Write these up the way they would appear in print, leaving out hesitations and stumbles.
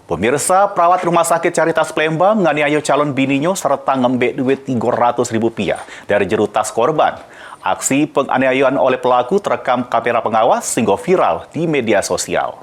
Pemirsa, perawat rumah sakit Caritas Palembang menganiaya calon bininya serta ngembek duit Rp300.000 dari jero tas korban. Aksi penganiayaan oleh pelaku terekam kamera pengawas sehingga viral di media sosial.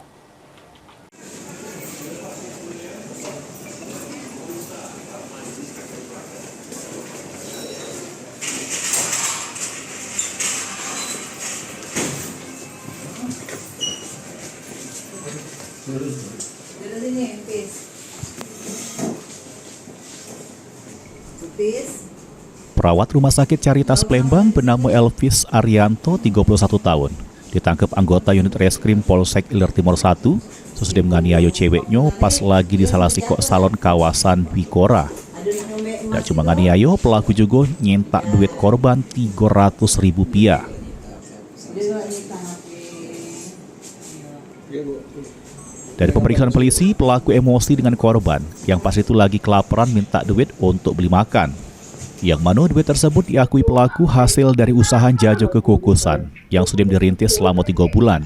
Perawat rumah sakit Caritas Palembang bernama Elvis Arianto, 31 tahun, ditangkap anggota unit reskrim Polsek Ilir Timur 1 sesudah menganiaya ceweknya pas lagi di salah sikok salon kawasan Wikora. Tidak cuma menganiaya, pelaku juga nyentak duit korban Rp300.000. Dari pemeriksaan polisi, pelaku emosi dengan korban yang pas itu lagi kelaparan minta duit untuk beli makan. Yang mana duit tersebut diakui pelaku hasil dari usaha jajo kekukusan yang sudah dirintis selama 3 bulan.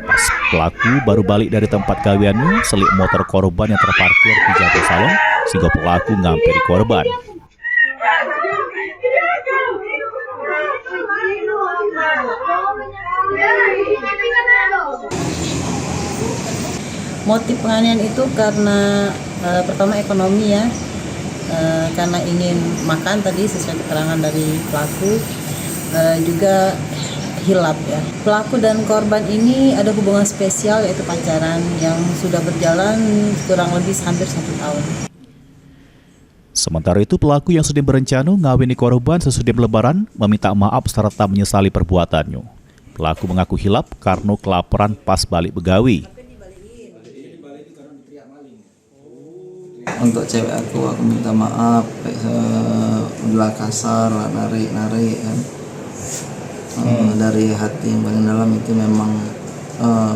Pas pelaku baru balik dari tempat gaweannya, selik motor korban yang terparkir di jatuh salon sehingga pelaku ngampiri korban. Motif penganiayaan itu karena pertama ekonomi ya, karena ingin makan tadi sesuai keterangan dari pelaku, juga hilap ya. Pelaku dan korban ini ada hubungan spesial yaitu pacaran yang sudah berjalan kurang lebih hampir 1 tahun. Sementara itu pelaku yang sudah berencana ngawini korban sesudah lebaran meminta maaf serta menyesali perbuatannya. Pelaku mengaku hilap karena kelaparan pas balik begawi. Untuk cewek aku minta maaf, udah kasar, narik kan. Dari hati yang paling dalam itu memang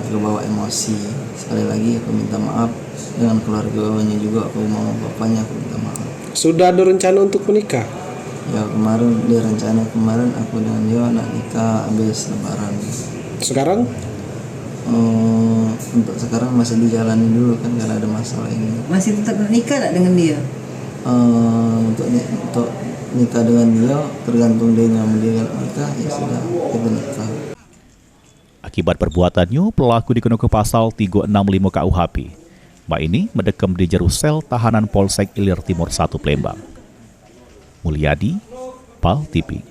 terbawa emosi. Sekali lagi aku minta maaf dengan keluarganya juga, aku mau bapaknya aku minta maaf. Sudah ada rencana untuk menikah? Ya kemarin aku dengan dia nak nikah habis lebaran. Sekarang? Untuk sekarang masih dijalani dulu kan karena ada masalah ini. Masih tetap nikah tak dengan dia? Untuk nikah dengan dia tergantung dia yang dia nikah, ya sudah kita nikah. Akibat perbuatannya, pelaku dikenakan pasal 365 KUHP. Mbak ini mendekam di jero sel tahanan Polsek Ilir Timur 1 Palembang. Mulyadi, PAL TV.